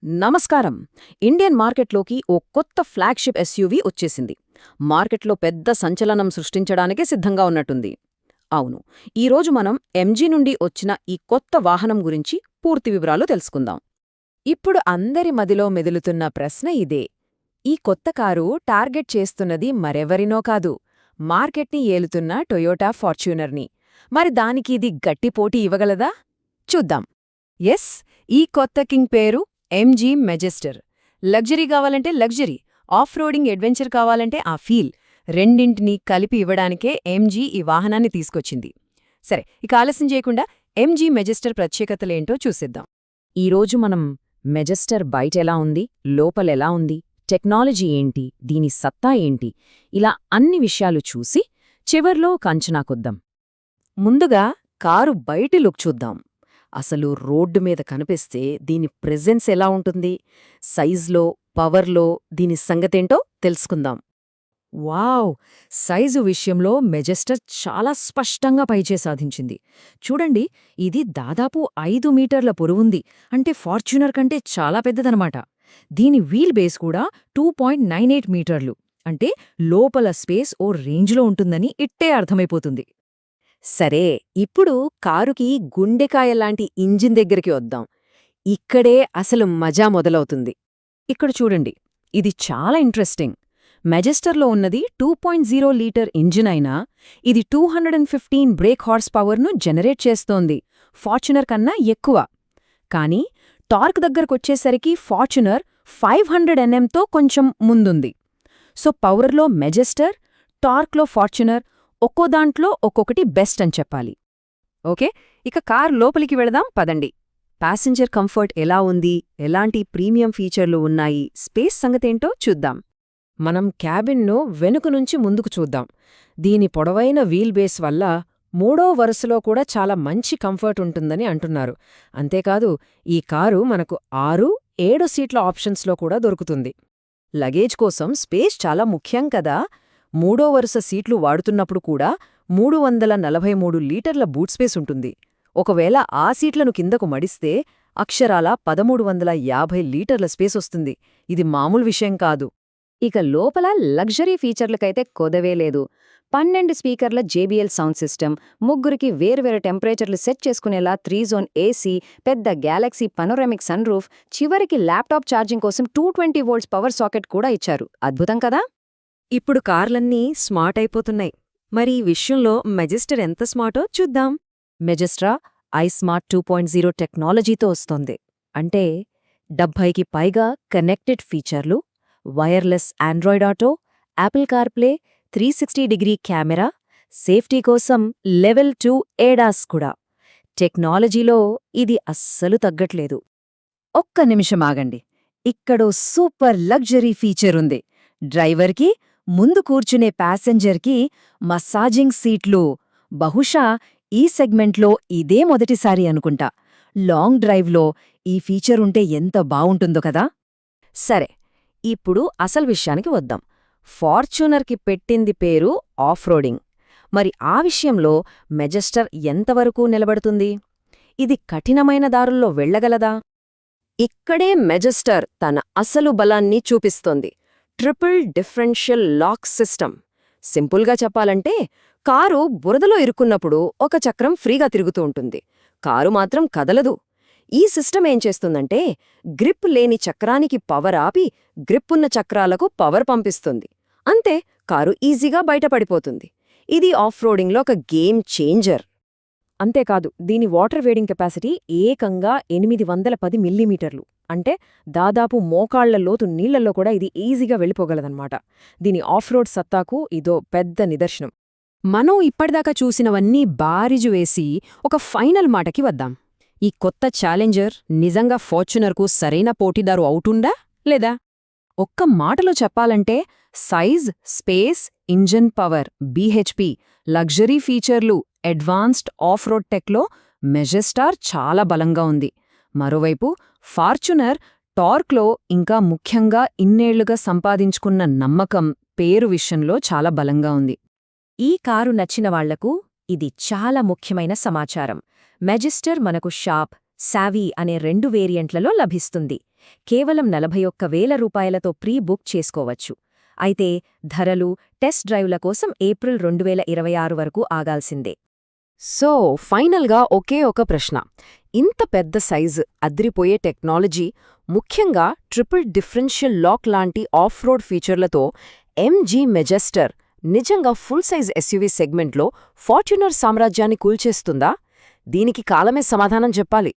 నమస్కారం. ఇండియన్ మార్కెట్లోకి ఓ కొత్త ఫ్లాగ్షిప్ ఎస్యూవీ వచ్చేసింది. మార్కెట్లో పెద్ద సంచలనం సృష్టించడానికే సిద్ధంగా ఉన్నట్టుంది. అవును, ఈరోజు మనం ఎంజీ నుండి వచ్చిన ఈ కొత్త వాహనం గురించి పూర్తి వివరాలు తెలుసుకుందాం. ఇప్పుడు అందరి మదిలో మెదులుతున్న ప్రశ్న ఇదే. ఈ కొత్త కారు టార్గెట్ చేస్తున్నది మరెవరినో కాదు, మార్కెట్ని ఏలుతున్న టొయోటా ఫార్చ్యూనర్ని. మరి దానికి ఇది గట్టి పోటీ ఇవ్వగలదా? చూద్దాం. ఎస్, ఈ కొత్త కింగ్ పేరు ఎంజీ మెజెస్టర్. లగ్జరీ కావాలంటే లగ్జరీ, ఆఫ్ రోడింగ్ అడ్వెంచర్ కావాలంటే ఆ ఫీల్, రెండింటినీ కలిపి ఇవ్వడానికే ఎంజీ ఈ వాహనాన్ని తీసుకొచ్చింది. సరే, ఇక ఆలస్యం చేయకుండా ఎంజీ మెజెస్టర్ ప్రత్యేకతలేంటో చూసేద్దాం. ఈరోజు మనం మెజెస్టర్ బయటెలా ఉంది, లోపలెలా ఉంది, టెక్నాలజీ ఏంటి, దీని సత్తా ఏంటి, ఇలా అన్ని విషయాలు చూసి చివర్లో ఒక అంచనాకొద్దాం. ముందుగా కారు బయటి లుక్ చూద్దాం. అసలు రోడ్డు మీద కనిపిస్తే దీని ప్రెజెన్స్ ఎలా ఉంటుంది, సైజ్లో, పవర్లో దీని సంగతేంటో తెలుసుకుందాం. వావ్! సైజు విషయంలో మెజెస్టర్ చాలా స్పష్టంగా పైచే సాధించింది. చూడండి, ఇది దాదాపు 5 మీటర్ల పొడవుంది, అంటే ఫార్చ్యూనర్ కంటే చాలా పెద్దదనమాట. దీని వీల్ బేస్ కూడా 2.98 మీటర్లు, అంటే లోపల స్పేస్ ఓ రేంజ్లో ఉంటుందని ఇట్టే అర్థమైపోతుంది. సరే, ఇప్పుడు కారుకి గుండెకాయలాంటి ఇంజిన్ దగ్గరికి వద్దాం. ఇక్కడే అసలు మజా మొదలవుతుంది. ఇక్కడ చూడండి, ఇది చాలా ఇంట్రెస్టింగ్. మెజెస్టర్లో ఉన్నది 2.0 లీటర్ ఇంజిన్ అయినా ఇది 215 బ్రేక్ హార్స్ పవర్ను జనరేట్ చేస్తోంది, ఫార్చ్యూనర్ కన్నా ఎక్కువ. కానీ టార్క్ దగ్గరకొచ్చేసరికి ఫార్చ్యూనర్ 500 NMతో కొంచెం ముందుంది. సో పవర్లో మెజెస్టర్, టార్క్లో ఫార్చ్యూనర్, ఒక్కో దాంట్లో ఒక్కొక్కటి బెస్ట్ అని చెప్పాలి. ఓకే, ఇక కార్ లోపలికి వెళదాం పదండి. ప్యాసింజర్ కంఫర్ట్ ఎలా ఉంది, ఎలాంటి ప్రీమియం ఫీచర్లు ఉన్నాయి, స్పేస్ సంగతేంటో చూద్దాం. మనం క్యాబిన్ను వెనుక నుంచి ముందుకు చూద్దాం. దీని పొడవైన వీల్ బేస్ వల్ల మూడో వరుసలో కూడా చాలా మంచి కంఫర్ట్ ఉంటుందని అంటున్నారు. అంతేకాదు, ఈ కారు మనకు 6-7 సీట్ల ఆప్షన్స్లో కూడా దొరుకుతుంది. లగేజ్ కోసం స్పేస్ చాలా ముఖ్యం కదా. మూడో వరుస సీట్లు వాడుతున్నప్పుడు కూడా 343 లీటర్ల బూట్ స్పేస్ ఉంటుంది. ఒకవేళ ఆ సీట్లను కిందకు మడిస్తే అక్షరాల 1350 లీటర్ల స్పేస్ వస్తుంది. ఇది మామూలు విషయం కాదు. ఇక లోపల లగ్జరీ ఫీచర్లకైతే కొదవే లేదు. 12 స్పీకర్ల JBL సౌండ్ సిస్టమ్, ముగ్గురికి వేర్వేరు టెంపరేచర్లు సెట్ చేసుకునేలా 3 జోన్ AC, పెద్ద గ్యాలక్సీ పనోరామిక్ సన్ రూఫ్, చివరికి ల్యాప్టాప్ ఛార్జింగ్ కోసం 220 వోల్ట్స్ పవర్ సాకెట్ కూడా ఇచ్చారు. అద్భుతం కదా. ఇప్పుడు కార్లన్నీ స్మార్ట్ అయిపోతున్నాయి. మరి ఈ విషయంలో మెజెస్టర్ ఎంత స్మార్టో చూద్దాం. మెజెస్ట్రా ఐస్మార్ట్ 2.0 టెక్నాలజీతో వస్తోంది. అంటే 70కి పైగా కనెక్టెడ్ ఫీచర్లు, wireless Android auto, Apple CarPlay, 360 camera, safety కోసం లెవెల్ 2 ADAS కూడా. టెక్నాలజీలో ఇది అస్సలు తగ్గట్లేదు. ఒక్క నిమిషం ఆగండి, ఇక్కడో సూపర్ లగ్జరీ ఫీచర్ ఉంది. డ్రైవర్కి, ముందు కూర్చునే ప్యాసింజర్కి మసాజింగ్ సీట్లు. బహుశా ఈ సెగ్మెంట్లో ఇదే మొదటిసారి అనుకుంటా. లాంగ్ డ్రైవ్లో ఈ ఫీచర్ ఉంటే ఎంత బావుంటుందో కదా. సరే, ఇప్పుడు అసలు విషయానికి వద్దాం. ఫార్చ్యూనర్కి పెట్టింది పేరు ఆఫ్ రోడింగ్. మరి ఆ విషయంలో మెజెస్టర్ ఎంతవరకు నిలబడుతుంది? ఇది కఠినమైన దారుల్లో వెళ్లగలదా? ఇక్కడే మెజెస్టర్ తన అసలు బలాన్ని చూపిస్తోంది. Triple differential lock system. సింపుల్గా చెప్పాలంటే, కారు బురదలో ఇరుక్కున్నప్పుడు ఒక చక్రం ఫ్రీగా తిరుగుతూ ఉంటుంది, కారు మాత్రం కదలదు. ఈ సిస్టమ్ ఏం చేస్తుందంటే, గ్రిప్ లేని చక్రానికి పవర్ ఆపి గ్రిప్పున్న చక్రాలకు పవర్ పంపిస్తుంది. అంతే, కారు ఈజీగా బయటపడిపోతుంది. ఇది ఆఫ్ రోడింగ్లో ఒక గేమ్ చేంజర్. అంతేకాదు, దీని వాటర్ వేడింగ్ కెపాసిటీ ఏకంగా 810 మిల్లీమీటర్లు, అంటే దాదాపు మోకాళ్ల లోతు నీళ్లలో కూడా ఇది ఈజీగా వెళ్ళిపోగలదన్నమాట. దీని ఆఫ్ రోడ్ సత్తాకు ఇదో పెద్ద నిదర్శనం. మనం ఇప్పటిదాకా చూసినవన్నీ బారిజు వేసి ఒక ఫైనల్ మాటకి వద్దాం. ఈ కొత్త ఛాలెంజర్ నిజంగా ఫార్చ్యూనర్కు సరైన పోటీదారు అవుతుందా లేదా? ఒక్క మాటలో చెప్పాలంటే, size, space, engine power, BHP, luxury ఫీచర్లు, అడ్వాన్స్డ్ ఆఫ్ రోడ్ టెక్లో మెజెస్టార్ చాలా బలంగా ఉంది. మరోవైపు ఫార్చ్యూనర్ టార్క్లో, ఇంకా ముఖ్యంగా ఇన్నేళ్లుగా సంపాదించుకున్న నమ్మకం, పేరు విషయంలో చాలా బలంగా ఉంది. ఈ కారు నచ్చిన వాళ్లకు ఇది చాలా ముఖ్యమైన సమాచారం. మెజెస్టర్ మనకు షార్ప్, సావీ అనే 2 వేరియంట్లలో లభిస్తుంది. కేవలం 41,000 రూపాయలతో ప్రీ బుక్ చేసుకోవచ్చు. అయితే ధరలు, టెస్ట్ డ్రైవ్ల కోసం ఏప్రిల్ 2026 వరకు ఆగాల్సిందే. సో ఫైనల్గా ఒకే ఒక ప్రశ్న. ఇంత పెద్ద సైజు, అద్రిపోయే టెక్నాలజీ, ముఖ్యంగా ట్రిపుల్ డిఫరెన్షియల్ లాక్ లాంటి ఆఫ్ రోడ్ ఫీచర్లతో ఎంజీ మెజెస్టర్ నిజంగా ఫుల్ సైజ్ ఎస్యూవీ సెగ్మెంట్లో ఫార్చ్యూనర్ సామ్రాజ్యాన్ని కూల్చేస్తుందా? దీనికి కాలమే సమాధానం చెప్పాలి.